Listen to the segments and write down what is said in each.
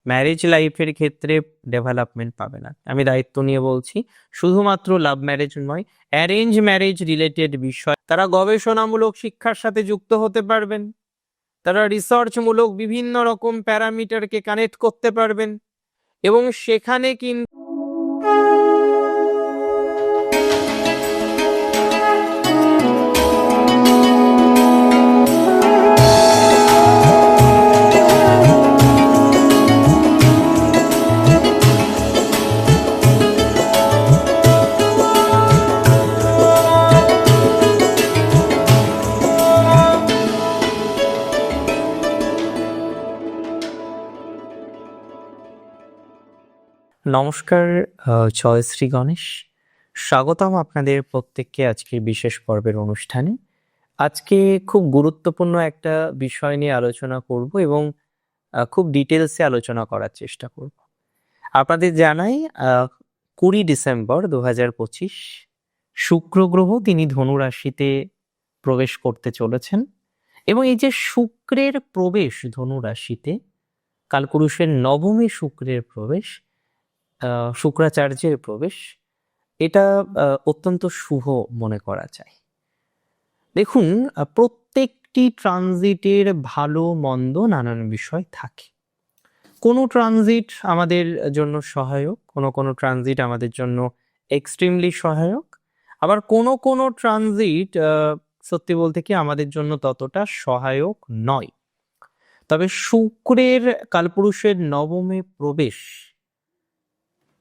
Marriage লাইফের ক্ষেত্রে development পাবে না। আমি দায়িত্ব নিয়ে বলছি, শুধুমাত্র লাভ ম্যারেজ নয়, অ্যারেঞ্জ ম্যারেজ রিলেটেড বিষয় তারা গবেষণামূলক শিক্ষার সাথে যুক্ত হতে পারবেন, তারা রিসার্চমূলক বিভিন্ন রকম প্যারামিটারকে কানেক্ট করতে পারবেন এবং সেখানে কিন্তু নমস্কার, জয় শ্রী গণেশ। স্বাগতম আপনাদের প্রত্যেককে আজকের বিশেষ পর্বের অনুষ্ঠানে। আজকে খুব গুরুত্বপূর্ণ একটা বিষয় নিয়ে আলোচনা করব এবং খুব ডিটেলসে আলোচনা করার চেষ্টা করব। আপনাদের জানাই 20 ডিসেম্বর 2025 শুক্র গ্রহ তিনি ধনু রাশিতে প্রবেশ করতে চলেছেন এবং এই যে শুক্রের প্রবেশ ধনু রাশিতে, কালপুরুষের নবমে শুক্রের প্রবেশ, শুক্রাচার্যের প্রবেশ, এটা অত্যন্ত শুভ মনে করা যায়। দেখুন, প্রত্যেকটি ট্রানজিটের ভালো মন্দ নানান বিষয় থাকে। কোনো ট্রানজিট আমাদের জন্য সহায়ক, কোনো ট্রানজিট আমাদের জন্য এক্সট্রিমলি সহায়ক, আবার কোনো ট্রানজিট সত্যি বলতে কি আমাদের জন্য ততটা সহায়ক নয়। তবে শুক্রের কালপুরুষের নবমে প্রবেশ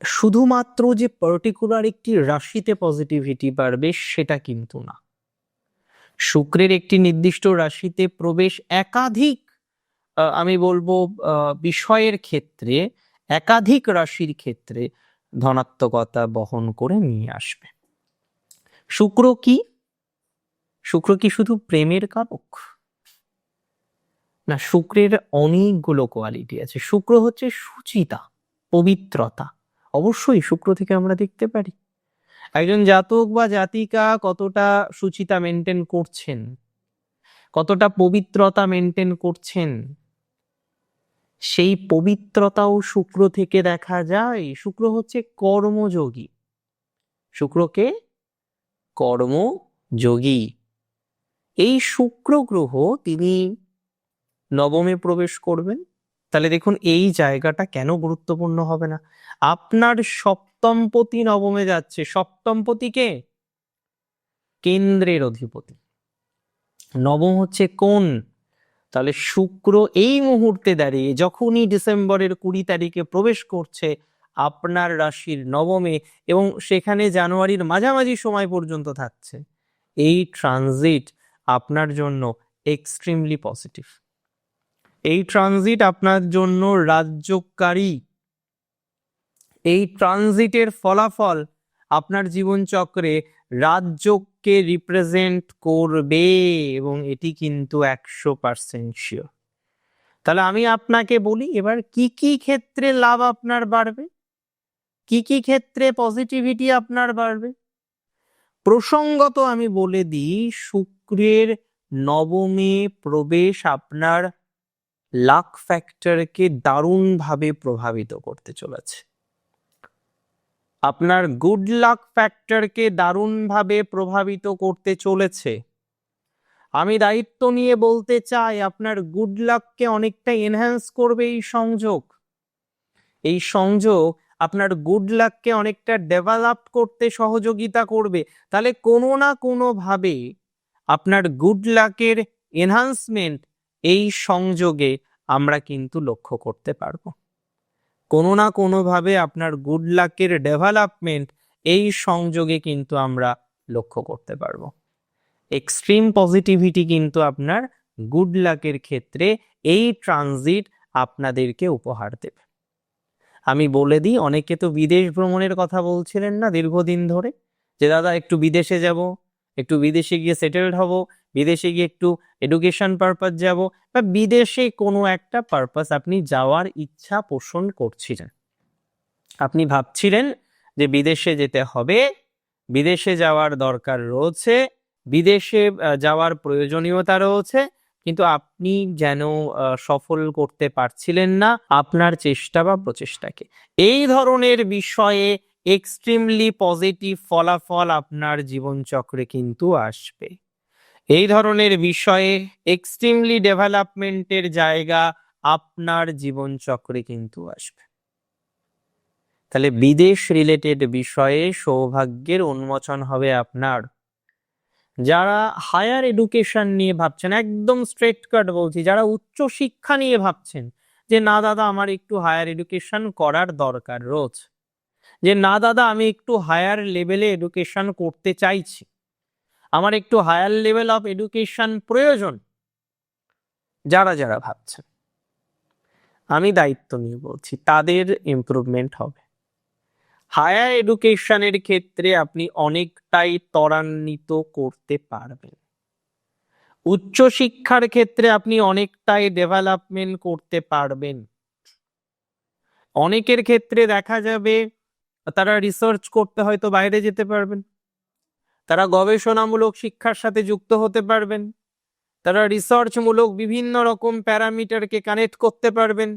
শুধুমাত্র যে পার্টিকুলার একটি রাশিতে পজিটিভিটি বাড়বে সেটা কিন্তু না। শুক্রের একটি নির্দিষ্ট রাশিতে প্রবেশ একাধিক আমি বলবো বিষয়ের ক্ষেত্রে, একাধিক রাশির ক্ষেত্রে ধনাত্মকতা বহন করে নিয়ে আসবে। শুক্র কি শুধু প্রেমের কারক? না, শুক্রের অনেকগুলো কোয়ালিটি আছে। শুক্র হচ্ছে সুচিতা, পবিত্রতা। অবশ্যই শুক্র থেকে আমরা দেখতে পারি একজন জাতক বা জাতিকা কতটা সুচিতা মেনটেন করছেন, কতটা পবিত্রতা মেনটেন করছেন। সেই পবিত্রতাও শুক্র থেকে দেখা যায়। শুক্র হচ্ছে কর্মযোগী। শুক্রকে কর্মযোগী। এই শুক্র গ্রহ তিনি নবমে প্রবেশ করবেন। তাহলে দেখুন এই জায়গাটা কেন গুরুত্বপূর্ণ হবে না। আপনার সপ্তমপতি নবমে যাচ্ছে। সপ্তমপতিকে কেন্দ্রের অধিপতি, নবম হচ্ছে কোন। তাহলে শুক্র এই মুহূর্তে দাঁড়িয়ে যখনই ডিসেম্বরের 20 তারিখে প্রবেশ করছে আপনার রাশির নবমে এবং সেখানে জানুয়ারির মাঝামাঝি সময় পর্যন্ত থাকছে, এই ট্রানজিট আপনার জন্য এক্সট্রিমলি পজিটিভ। এই ট্রানজিট আপনার জন্য রাজ্যকারী। এই ট্রানজিটের ফলাফল আপনার জীবনচক্রে রাজযোগকে রিপ্রেজেন্ট করবে এবং এটি কিন্তু 100% শিওর। তাহলে আমি আপনাকে বলি এবার কি কি ক্ষেত্রে লাভ আপনার বাড়বে, কি কি ক্ষেত্রে পজিটিভিটি আপনার বাড়বে। প্রসঙ্গত আমি বলে দিই, শুক্রের নবমে প্রবেশ আপনার লাক ফ্যাক্টরকে দারুণভাবে প্রভাবিত করতে চলেছে। আপনার গুড লাক ফ্যাক্টরকে দারুণভাবে প্রভাবিত করতে চলেছে। আমি দায়িত্ব নিয়ে বলতে চাই আপনার গুড লাককে অনেকটা এনহ্যান্স করবে এই সংযোগ। এই সংযোগ আপনার গুড লাককে অনেকটা ডেভেলপ করতে সহযোগিতা করবে। তাহলে কোনো না কোনো ভাবে আপনার গুড লাকের এনহ্যান্সমেন্ট এই সংযোগে আমরা কিন্তু লক্ষ্য করতে পারবো। কোনো না কোনো ভাবে আপনার গুড লাকের ডেভেলপমেন্ট এই সংযোগে কিন্তু আমরা লক্ষ্য করতে পারবো। এক্সট্রিম পজিটিভিটি কিন্তু আপনার গুড লাকের ক্ষেত্রে এই ট্রানজিট আপনাদেরকে উপহার দেবে। আমি বলে দিই, অনেকে তো বিদেশ ভ্রমণের কথা বলছিলেন না দীর্ঘদিন ধরে, যে দাদা একটু বিদেশে যাব, একটু বিদেশে গিয়ে সেটেলড হব, বিদেশে গিয়ে একটু এডুকেশন পারপাস যাব, বা বিদেশে কোনো একটা পারপাস আপনি যাওয়ার ইচ্ছা পোষণ করছিলেন। আপনি ভাবছিলেন যে বিদেশে যেতে হবে, বিদেশে যাওয়ার দরকার রয়েছে, বিদেশে যাওয়ার প্রয়োজনীয়তা রয়েছে, কিন্তু আপনি যেন সফল করতে পারছিলেন না আপনার চেষ্টা বা প্রচেষ্টাকে। এই ধরনের বিষয়ে এক্সট্রিমলি পজিটিভ ফলাফল আপনার জীবনচক্রে কিন্তু আসবে। এই ধরনের বিষয়ে এক্সট্রিমলি ডেভেলপমেন্টের জায়গা আপনার জীবনচক্রে কিন্তু আসবে। তাহলে বিদেশ রিলেটেড বিষয়ে সৌভাগ্যের উন্মোচন হবে আপনার। যারা হায়ার এডুকেশন নিয়ে ভাবছেন, একদম স্ট্রেট কাট বলছি, যারা উচ্চ শিক্ষা নিয়ে ভাবছেন যে না দাদা আমার একটু হায়ার এডুকেশন করার দরকার রোজ, যে না দাদা আমি একটু হায়ার লেভেলে এডুকেশন করতে চাইছি, আমার একটু হায়ার লেভেল অফ এডুকেশন প্রয়োজন, যারা যারা ভাবছেন আমি দায়িত্ব নিয়ে বলছি তাদের ইমপ্রুভমেন্ট হবে। হায়ার এডুকেশনের ক্ষেত্রে আপনি অনেকটাই ত্বরান্বিত করতে পারবেন। উচ্চশিক্ষার ক্ষেত্রে আপনি অনেকটাই ডেভেলপমেন্ট করতে পারবেন। অনেকের ক্ষেত্রে দেখা যাবে তারা রিসার্চ করতে হয়তো বাইরে যেতে পারবেন, তারা গবেষণামূলক শিক্ষার সাথে যুক্ত হতে পারবেন, তারা রিসার্চমূলক বিভিন্ন রকম প্যারামিটারকে কানেক্ট করতে পারবেন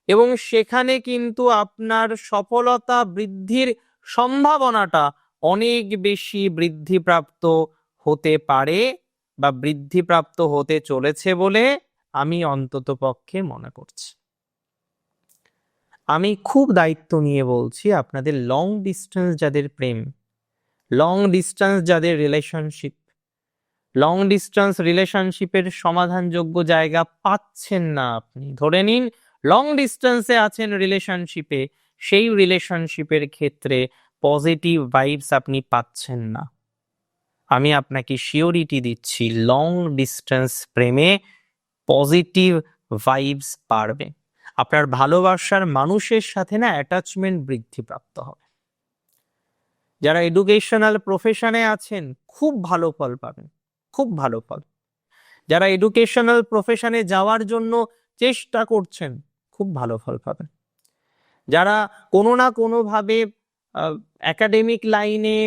এবং সেখানে কিন্তু আপনার সফলতা বৃদ্ধির সম্ভাবনাটা অনেক বেশি বৃদ্ধিপ্রাপ্ত হতে পারে বা বৃদ্ধিপ্রাপ্ত হতে চলেছে বলে আমি অন্ততপক্ষে মনে করছি। আমি খুব দায়িত্ব নিয়ে বলছি, আপনাদের লং ডিস্টেন্স যাদের প্রেম, লং ডিস্টেন্স যাদের রিলেশনশিপ, লং ডিস্টেন্স রিলেশনশিপের সমাধানযোগ্য জায়গা পাচ্ছেন না আপনি, ধরে নিন লং ডিস্টেন্সে আছেন রিলেশনশিপে, সেই রিলেশনশিপের ক্ষেত্রে পজিটিভ ভাইবস আপনি পাচ্ছেন না, আমি আপনাকে শিওরিটি দিচ্ছি লং ডিস্টেন্স প্রেমে পজিটিভ ভাইবস বাড়বে। আপনার ভালোবাসার মানুষের সাথে না অ্যাটাচমেন্ট বৃদ্ধিপ্রাপ্ত হবে। যারা এডুকেশনাল প্রফেশনে আছেন খুব ভালো ফল পাবেন, খুব ভালো ফল। যারা এডুকেশনাল প্রফেশনে যাওয়ার জন্য চেষ্টা করছেন খুব ভালো ফল পাবেন। যারা কোনো না কোনোভাবে একাডেমিক লাইনে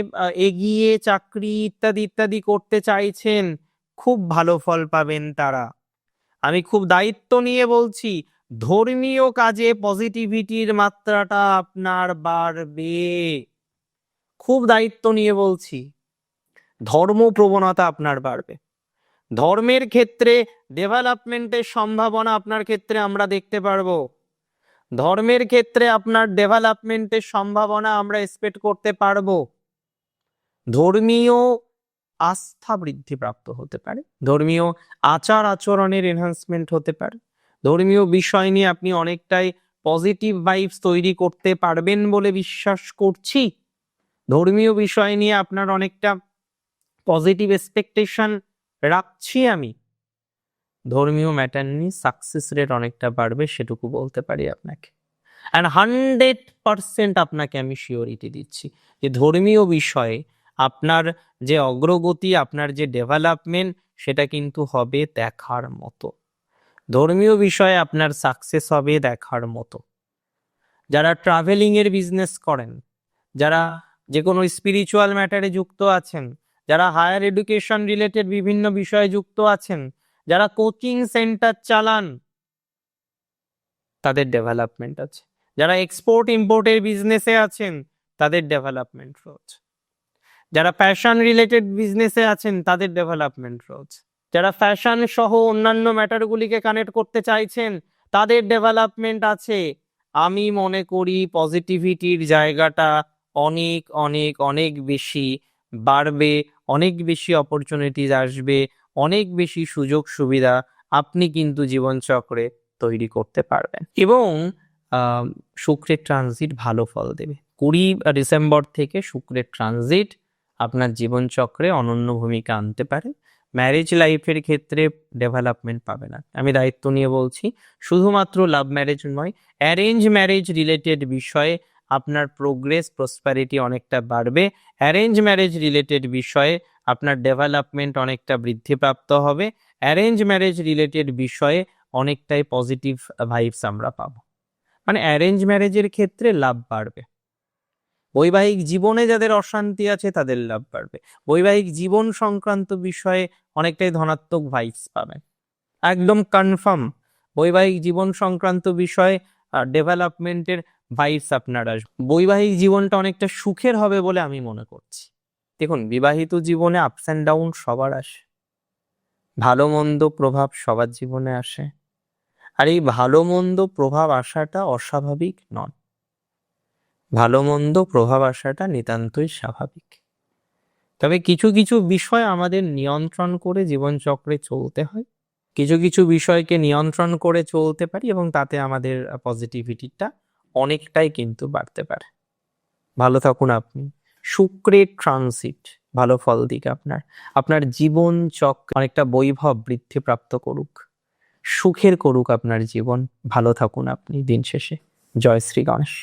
এগিয়ে চাকরি ইত্যাদি ইত্যাদি করতে চাইছেন খুব ভালো ফল পাবেন তারা। আমি খুব দায়িত্ব নিয়ে বলছি, ধর্মীয় কাজে পজিটিভিটির মাত্রাটা আপনার বাড়বে। খুব দায়িত্ব নিয়ে বলছি, ধর্ম প্রবণতা আপনার বাড়বে। ধর্মের ক্ষেত্রে ডেভেলপমেন্টের সম্ভাবনা আপনার ক্ষেত্রে আমরা দেখতে পারবো। ধর্মের ক্ষেত্রে আপনার ডেভেলপমেন্টের সম্ভাবনা আমরা এক্সপেক্ট করতে পারবো। ধর্মীয় আস্থা বৃদ্ধিপ্রাপ্ত হতে পারে, ধর্মীয় আচার আচরণের এনহান্সমেন্ট হতে পারে, ধর্মীয় বিষয় নিয়ে আপনি অনেকটাই পজিটিভ ভাইবস তৈরি করতে পারবেন বলে বিশ্বাস করছি। ধর্মীয় বিষয় নিয়ে আপনার অনেকটা পজিটিভ এক্সপেকটেশন রাখছি আমি। ধর্মীয় ম্যাটার নিয়ে সাকসেস রেট অনেকটা বাড়বে, সেটুকু বলতে পারি আপনাকে। অ্যান্ড 100% আপনাকে আমি শিওরিটি দিচ্ছি যে ধর্মীয় বিষয়ে আপনার যে অগ্রগতি, আপনার যে ডেভেলপমেন্ট, সেটা কিন্তু হবে দেখার মতো। ধর্মীয় বিষয়ে আপনার সাকসেস হবে দেখার মতো। যারা ট্রাভেলিং এর বিজনেস করেন, যারা যে কোনো স্পিরিচুয়াল ম্যাটারে যুক্ত আছেন, যারা হায়ার এডুকেশন রিলেটেড বিভিন্ন বিষয়ে যুক্ত আছেন, যারা কোচিং সেন্টার চালান, তাদের ডেভেলপমেন্ট আছে। যারা এক্সপোর্ট ইম্পোর্টের বিজনেসে আছেন তাদের ডেভেলপমেন্ট রয়েছে। যারা ফ্যাশন রিলেটেড বিজনেসে আছেন তাদের ডেভেলপমেন্ট রয়েছে। যারা ফ্যাশন সহ অন্যান্য ম্যাটারগুলিকে কানেক্ট করতে চাইছেন তাদের ডেভেলপমেন্ট আছে। আমি মনে করি পজিটিভিটির জায়গাটা অনেক অনেক অনেক বেশি বাড়বে, অনেক বেশি অপরচুনিটিজ আসবে, অনেক বেশি সুযোগ সুবিধা আপনি কিন্তু জীবনচক্রে তৈরি করতে পারবেন। এবং শুক্রের ট্রানজিট ভালো ফল দেবে। 20 ডিসেম্বর থেকে শুক্রের ট্রানজিট আপনার জীবনচক্রে অনন্য ভূমিকা আনতে পারে। ম্যারেজ লাইফের ক্ষেত্রে ডেভেলপমেন্ট পাবে না, আমি দায়িত্ব নিয়ে বলছি। শুধুমাত্র লাভ ম্যারেজ নয়, অ্যারেঞ্জ ম্যারেজ রিলেটেড বিষয়ে আপনার প্রোগ্রেস প্রসপ্যারিটি অনেকটা বাড়বে। অ্যারেঞ্জ ম্যারেজ রিলেটেড বিষয়ে আপনার ডেভেলপমেন্ট অনেকটা বৃদ্ধিপ্রাপ্ত হবে। অ্যারেঞ্জ ম্যারেজ রিলেটেড বিষয়ে অনেকটাই পজিটিভ ভাইবস আমরা পাবো। মানে অ্যারেঞ্জ ম্যারেজের ক্ষেত্রে লাভ বাড়বে। বৈবাহিক জীবনে যাদের অশান্তি আছে তাদের লাভ বাড়বে। বৈবাহিক জীবন সংক্রান্ত বিষয়ে অনেকটাই ধনাত্মক ভাইবস পাবেন। একদম কনফার্ম বৈবাহিক জীবন সংক্রান্ত বিষয়ে ডেভেলপমেন্টের ভাইবস আপনার আসবে। বৈবাহিক জীবনটা অনেকটা সুখের হবে বলে আমি মনে করছি। দেখুন, বিবাহিত জীবনে আপস অ্যান্ড ডাউন সবার আসে, ভালো মন্দ প্রভাব সবার জীবনে আসে, আর এই ভালো মন্দ প্রভাব আসাটা অস্বাভাবিক নয়, ভালো মন্দ প্রভাব আসাটা নিতান্তই স্বাভাবিক। তবে কিছু কিছু বিষয় আমাদের নিয়ন্ত্রণ করে জীবনচক্রে চলতে হয়, কিছু কিছু বিষয়কে নিয়ন্ত্রণ করে চলতে পারি এবং তাতে আমাদের পজিটিভিটিটা অনেকটাই কিন্তু বাড়তে পারে। ভালো থাকুন আপনি। শুক্রের ট্রানজিট ভালো ফল দিক আপনার, আপনার জীবন চক্র অনেকটা বৈভব বৃদ্ধি প্রাপ্ত করুক, সুখের করুক আপনার জীবন। ভালো থাকুন আপনি দিন শেষে। জয় শ্রী গণেশ।